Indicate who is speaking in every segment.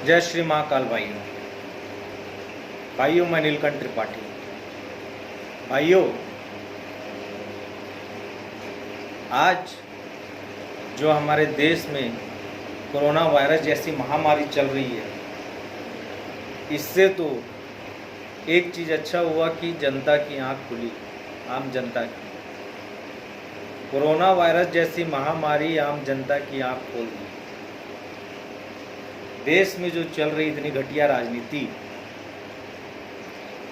Speaker 1: जय श्री महाकाल भाइयों। मैं नीलकंठ त्रिपाठी। भाइयों, आज जो हमारे देश में कोरोना वायरस जैसी महामारी चल रही है, इससे तो एक चीज़ अच्छा हुआ कि जनता की आंख खुली, आम जनता की। कोरोना वायरस जैसी महामारी आम जनता की आंख खोल दी। देश में जो चल रही इतनी घटिया राजनीति,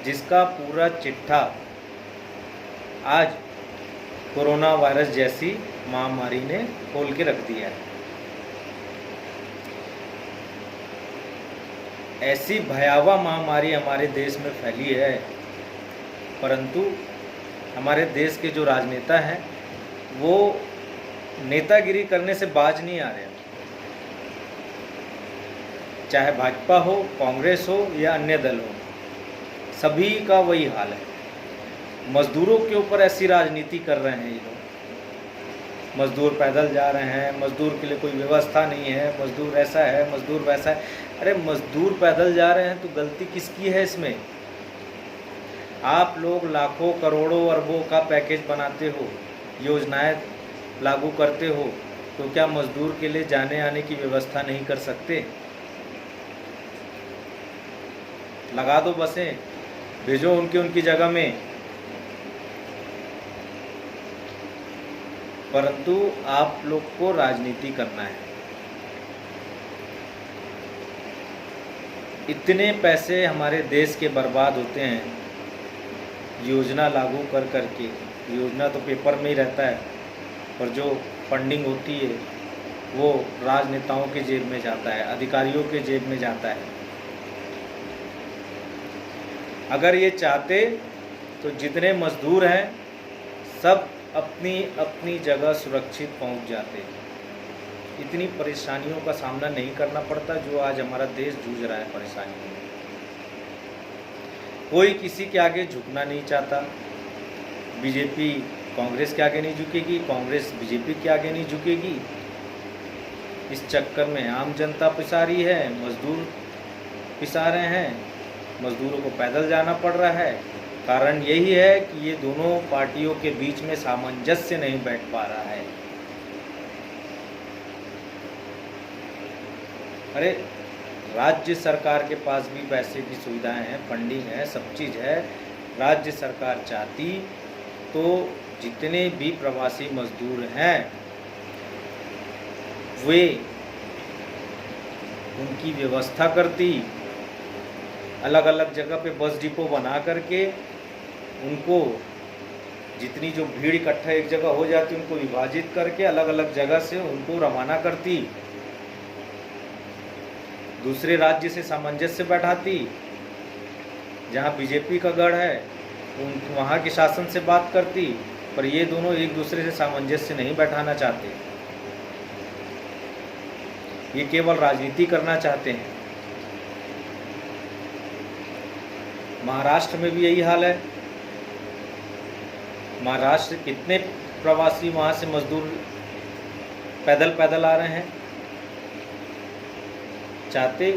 Speaker 1: जिसका पूरा चिट्ठा आज कोरोना वायरस जैसी महामारी ने खोल के रख दिया है। ऐसी भयावह महामारी हमारे देश में फैली है, परंतु हमारे देश के जो राजनेता हैं वो नेतागिरी करने से बाज नहीं आ रहे। चाहे भाजपा हो, कांग्रेस हो या अन्य दल हो, सभी का वही हाल है। मजदूरों के ऊपर ऐसी राजनीति कर रहे हैं ये लोग। मजदूर पैदल जा रहे हैं, मजदूर के लिए कोई व्यवस्था नहीं है, मजदूर ऐसा है, मजदूर वैसा है। अरे मजदूर पैदल जा रहे हैं तो गलती किसकी है इसमें? आप लोग लाखों करोड़ों अरबों का पैकेज बनाते हो, योजनाएं लागू करते हो, तो क्या मजदूर के लिए जाने आने की व्यवस्था नहीं कर सकते? लगा दो बसें, भेजो उनकी जगह में। परंतु आप लोग को राजनीति करना है। इतने पैसे हमारे देश के बर्बाद होते हैं योजना लागू कर करके। योजना तो पेपर में ही रहता है, पर जो फंडिंग होती है वो राजनेताओं के जेब में जाता है, अधिकारियों के जेब में जाता है। अगर ये चाहते तो जितने मजदूर हैं सब अपनी अपनी जगह सुरक्षित पहुंच जाते। इतनी परेशानियों का सामना नहीं करना पड़ता जो आज हमारा देश जूझ रहा है परेशानियों में। कोई किसी के आगे झुकना नहीं चाहता। बीजेपी कांग्रेस के आगे नहीं झुकेगी, कांग्रेस बीजेपी के आगे नहीं झुकेगी। इस चक्कर में आम जनता पिसा रही है, मजदूर पिसा रहे हैं, मजदूरों को पैदल जाना पड़ रहा है। कारण यही है कि ये दोनों पार्टियों के बीच में सामंजस्य नहीं बैठ पा रहा है। अरे राज्य सरकार के पास भी पैसे की सुविधाएं हैं, फंडिंग है, सब चीज़ है। राज्य सरकार चाहती तो जितने भी प्रवासी मजदूर हैं वे उनकी व्यवस्था करती। अलग अलग जगह पे बस डिपो बना करके उनको, जितनी जो भीड़ इकट्ठा एक जगह हो जाती उनको विभाजित करके अलग अलग जगह से उनको रवाना करती। दूसरे राज्य से सामंजस्य बैठाती। जहाँ बीजेपी का गढ़ है वहाँ के शासन से बात करती, पर ये दोनों एक दूसरे से सामंजस्य नहीं बैठाना चाहते। ये केवल राजनीति करना चाहते हैं। महाराष्ट्र में भी यही हाल है। महाराष्ट्र कितने प्रवासी वहाँ से मजदूर पैदल आ रहे हैं। चाहते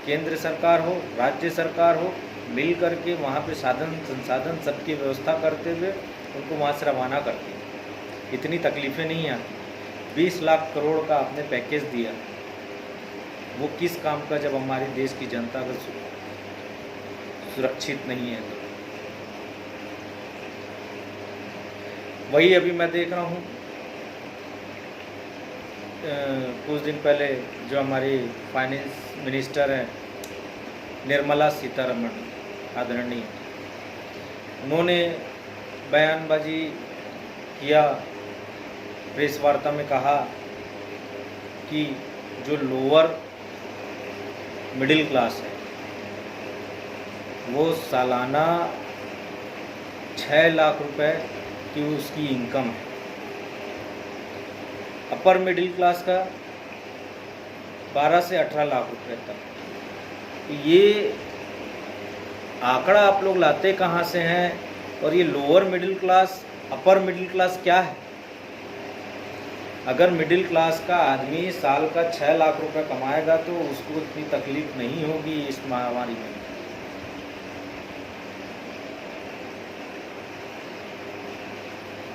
Speaker 1: केंद्र सरकार हो, राज्य सरकार हो, मिल करके वहाँ पे साधन संसाधन सबकी व्यवस्था करते हुए उनको वहाँ से रवाना करती है। इतनी तकलीफ़ें नहीं आती। 20 लाख करोड़ का आपने पैकेज दिया, वो किस काम का जब हमारे देश की जनता अगर सुरक्षित नहीं है तो। वही अभी मैं देख रहा हूँ, कुछ दिन पहले जो हमारी फाइनेंस मिनिस्टर हैं निर्मला सीतारमण आदरणीय, उन्होंने बयानबाजी किया, प्रेस वार्ता में कहा कि जो लोअर मिडिल क्लास है वो सालाना 6 लाख रुपए की उसकी इनकम है। अपर मिडिल क्लास का 12 से 18 लाख रुपए तक। ये आंकड़ा आप लोग लाते कहाँ से हैं? और ये lower middle class, upper middle class क्या है? अगर मिडिल क्लास का आदमी साल का 6 लाख रुपए कमाएगा तो उसको इतनी तकलीफ नहीं होगी इस महामारी में।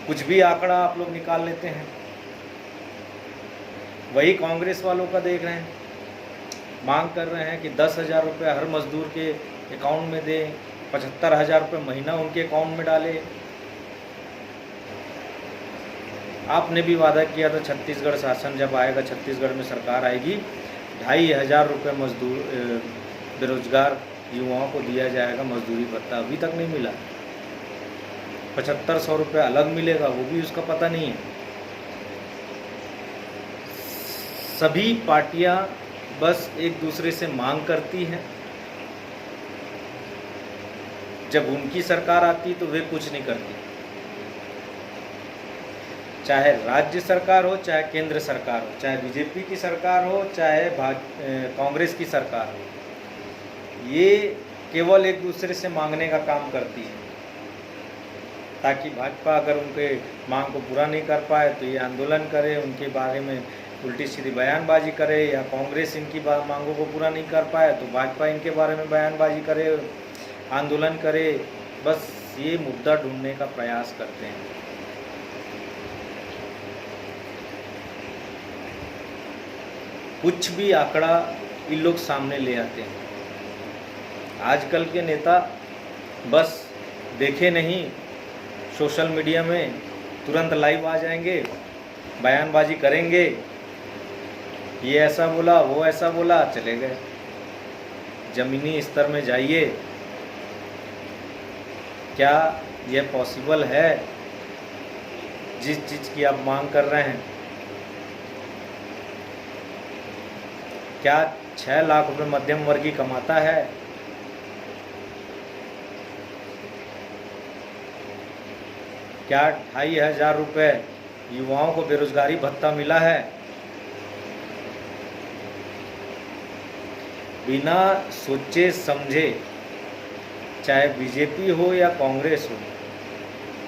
Speaker 1: कुछ भी आंकड़ा आप लोग निकाल लेते हैं, वही कांग्रेस वालों का देख रहे हैं, मांग कर रहे हैं कि 10,000 रुपये हर मजदूर के अकाउंट में दें, 75,000 रुपये महीना उनके अकाउंट में डालें। आपने भी वादा किया था छत्तीसगढ़ शासन जब आएगा, छत्तीसगढ़ में सरकार आएगी, 2,500 रुपये मजदूर बेरोजगार युवाओं को दिया जाएगा मजदूरी भत्ता। अभी तक नहीं मिला। 7,500 रुपये अलग मिलेगा, वो भी उसका पता नहीं है। सभी पार्टियां बस एक दूसरे से मांग करती हैं, जब उनकी सरकार आती तो वे कुछ नहीं करती। चाहे राज्य सरकार हो, चाहे केंद्र सरकार हो, चाहे बीजेपी की सरकार हो, चाहे कांग्रेस की सरकार हो, ये केवल एक दूसरे से मांगने का काम करती है, ताकि भाजपा अगर उनके मांग को पूरा नहीं कर पाए तो ये आंदोलन करे, उनके बारे में उल्टी सीधी बयानबाजी करे, या कांग्रेस इनकी मांगों को पूरा नहीं कर पाए तो भाजपा इनके बारे में बयानबाजी करे, आंदोलन करे। बस ये मुद्दा ढूंढने का प्रयास करते हैं। कुछ भी आंकड़ा इन लोग सामने ले आते हैं। आजकल के नेता बस देखे नहीं, सोशल मीडिया में तुरंत लाइव आ जाएंगे, बयानबाजी करेंगे, ये ऐसा बोला, वो ऐसा बोला, चले गए। ज़मीनी स्तर में जाइए, क्या यह पॉसिबल है जिस चीज़ की आप मांग कर रहे हैं? क्या 6 लाख रुपए मध्यम वर्गीय कमाता है? क्या 2,500 रुपये युवाओं को बेरोजगारी भत्ता मिला है? बिना सोचे समझे, चाहे बीजेपी हो या कांग्रेस हो,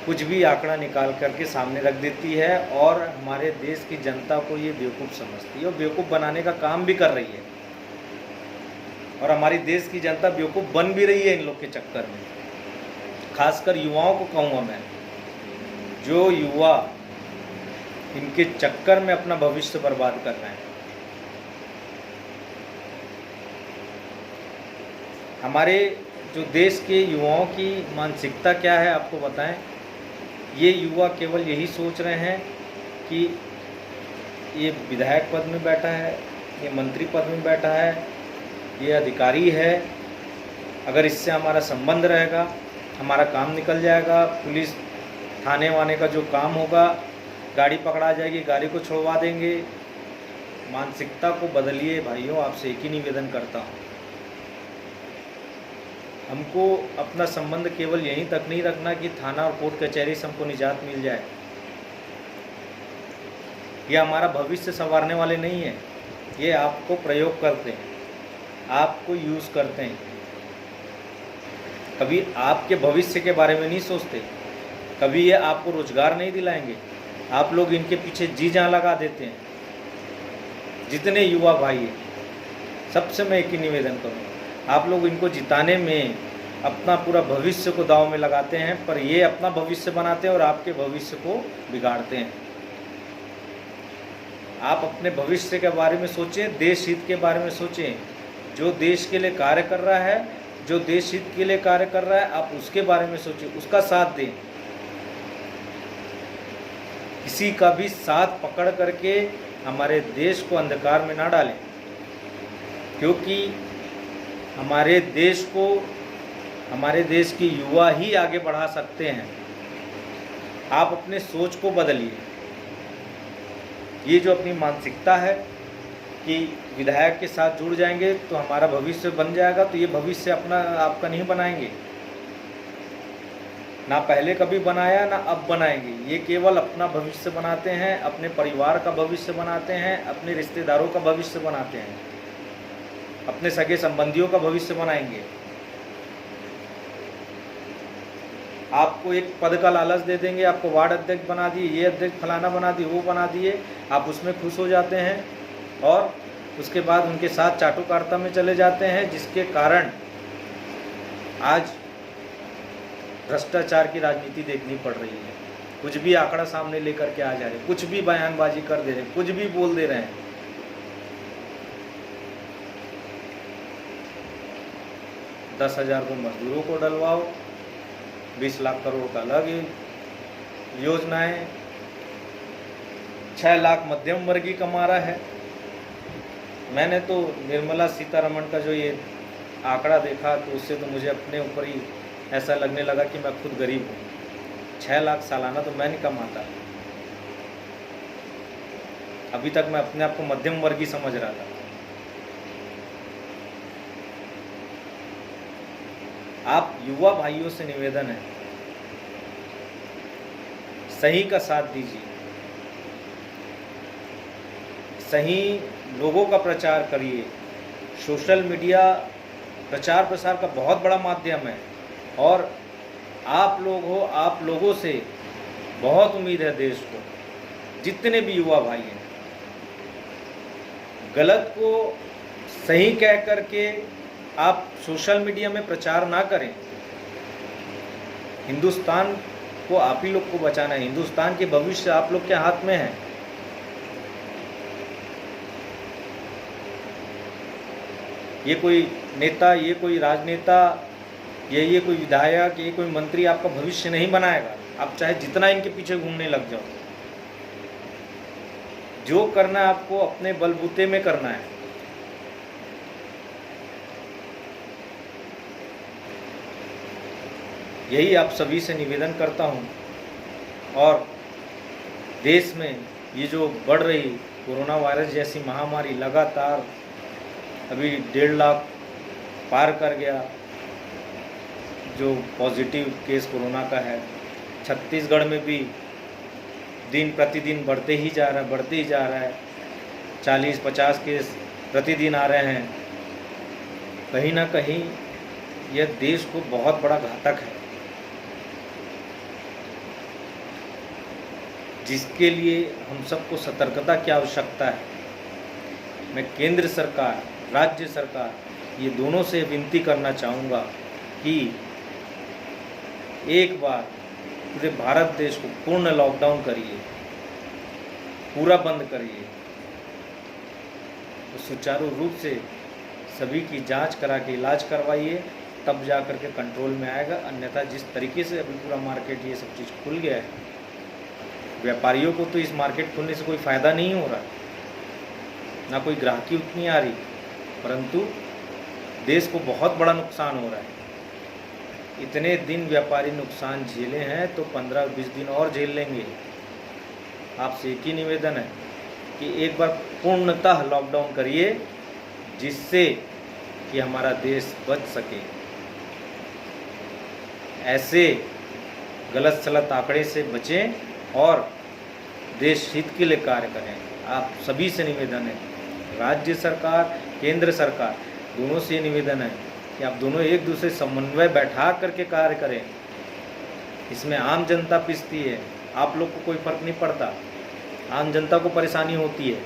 Speaker 1: कुछ भी आंकड़ा निकाल करके सामने रख देती है और हमारे देश की जनता को ये बेवकूफ़ समझती है और बेवकूफ़ बनाने का काम भी कर रही है। और हमारी देश की जनता बेवकूफ़ बन भी रही है इन लोग के चक्कर में। खासकर युवाओं को कहूँगा मैं, जो युवा इनके चक्कर में अपना भविष्य बर्बाद कर रहे हैं। हमारे जो देश के युवाओं की मानसिकता क्या है आपको बताएं। ये युवा केवल यही सोच रहे हैं कि ये विधायक पद में बैठा है, ये मंत्री पद में बैठा है, ये अधिकारी है, अगर इससे हमारा संबंध रहेगा, हमारा काम निकल जाएगा, पुलिस थाने वाने का जो काम होगा, गाड़ी पकड़ा जाएगी, गाड़ी को छुड़वा देंगे। मानसिकता को बदलिए भाइयों, आपसे एक ही निवेदन करता हूँ। हमको अपना संबंध केवल यहीं तक नहीं रखना कि थाना और कोर्ट कचहरी से हमको निजात मिल जाए। ये हमारा भविष्य संवारने वाले नहीं है। ये आपको प्रयोग करते हैं, आपको यूज़ करते हैं। कभी आपके भविष्य के बारे में नहीं सोचते, कभी ये आपको रोजगार नहीं दिलाएंगे। आप लोग इनके पीछे जी जान लगा देते हैं। जितने युवा भाई हैं, सबसे मैं एक ही निवेदन करूँगा, आप लोग इनको जिताने में अपना पूरा भविष्य को दांव में लगाते हैं, पर ये अपना भविष्य बनाते हैं और आपके भविष्य को बिगाड़ते हैं। आप अपने भविष्य के बारे में सोचें, देश हित के बारे में सोचें। जो देश के लिए कार्य कर रहा है, जो देश हित के लिए कार्य कर रहा है, आप उसके बारे में सोचें, उसका साथ दें। किसी का भी साथ पकड़ करके हमारे देश को अंधकार में ना डालें, क्योंकि हमारे देश को, हमारे देश की युवा ही आगे बढ़ा सकते हैं। आप अपने सोच को बदलिए। ये जो अपनी मानसिकता है कि विधायक के साथ जुड़ जाएंगे तो हमारा भविष्य बन जाएगा, तो ये भविष्य अपना आपका नहीं बनाएंगे, ना पहले कभी बनाया ना अब बनाएंगे। ये केवल अपना भविष्य बनाते हैं, अपने परिवार का भविष्य बनाते हैं, अपने रिश्तेदारों का भविष्य बनाते हैं, अपने सगे संबंधियों का भविष्य बनाएंगे। आपको एक पद का लालच दे देंगे, आपको वार्ड अध्यक्ष बना दिए, ये अध्यक्ष फलाना बना दिए, वो बना दिए, आप उसमें खुश हो जाते हैं और उसके बाद उनके साथ चाटुकारिता में चले जाते हैं, जिसके कारण आज भ्रष्टाचार की राजनीति देखनी पड़ रही है। कुछ भी आंकड़ा सामने लेकर के आ जा रहे हैं, कुछ भी बयानबाजी कर दे रहे हैं, कुछ भी बोल दे रहे हैं। 10,000 को मजदूरों को डलवाओ, 20 लाख करोड़ का अलग योजनाएं, 6 लाख मध्यम वर्गीय कमा रहा है। मैंने तो निर्मला सीतारमण का जो ये आंकड़ा देखा तो उससे तो मुझे अपने ऊपर ही ऐसा लगने लगा कि मैं खुद गरीब हूँ। 6 लाख सालाना तो मैं नहीं कमाता। अभी तक मैं अपने आप को मध्यम वर्गीय समझ रहा था। आप युवा भाइयों से निवेदन है, सही का साथ दीजिए, सही लोगों का प्रचार करिए। सोशल मीडिया प्रचार प्रसार का बहुत बड़ा माध्यम है और आप लोग हो, आप लोगों से बहुत उम्मीद है देश को। जितने भी युवा भाई हैं, गलत को सही कह करके आप सोशल मीडिया में प्रचार ना करें। हिंदुस्तान को आप ही लोग को बचाना है, हिंदुस्तान के भविष्य आप लोग के हाथ में है। ये कोई नेता, ये कोई राजनेता, ये कोई विधायक, ये कोई मंत्री आपका भविष्य नहीं बनाएगा। आप चाहे जितना इनके पीछे घूमने लग जाओ, जो करना है आपको अपने बलबूते में करना है। यही आप सभी से निवेदन करता हूँ। और देश में ये जो बढ़ रही कोरोना वायरस जैसी महामारी लगातार अभी 1.5 लाख पार कर गया जो पॉजिटिव केस कोरोना का है। छत्तीसगढ़ में भी दिन प्रतिदिन बढ़ते ही जा रहा है। 40-50 केस प्रतिदिन आ रहे हैं। कहीं ना कहीं यह देश को बहुत बड़ा घातक है, जिसके लिए हम सबको सतर्कता की आवश्यकता है। मैं केंद्र सरकार, राज्य सरकार, ये दोनों से विनती करना चाहूँगा कि एक बार पूरे भारत देश को पूर्ण लॉकडाउन करिए, पूरा बंद करिए, तो सुचारू रूप से सभी की जांच करा के इलाज करवाइए, तब जा कर के कंट्रोल में आएगा। अन्यथा जिस तरीके से अभी पूरा मार्केट ये सब चीज़ खुल गया है, व्यापारियों को तो इस मार्केट खुलने से कोई फ़ायदा नहीं हो रहा, ना कोई ग्राहकी उतनी आ रही, परंतु देश को बहुत बड़ा नुकसान हो रहा है। इतने दिन व्यापारी नुकसान झेले हैं तो 15-20 दिन और झेल लेंगे। आपसे एक ही निवेदन है कि एक बार पूर्णतः लॉकडाउन करिए, जिससे कि हमारा देश बच सके। ऐसे गलत सलत आंकड़े से बचें और देश हित के लिए कार्य करें। आप सभी से निवेदन है, राज्य सरकार, केंद्र सरकार, दोनों से निवेदन है कि आप दोनों एक दूसरे समन्वय बैठा करके कार्य करें। इसमें आम जनता पिसती है, आप लोग को कोई फर्क नहीं पड़ता, आम जनता को परेशानी होती है।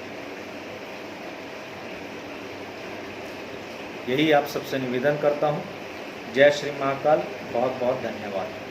Speaker 1: यही आप सबसे निवेदन करता हूँ। जय श्री महाकाल। बहुत बहुत धन्यवाद।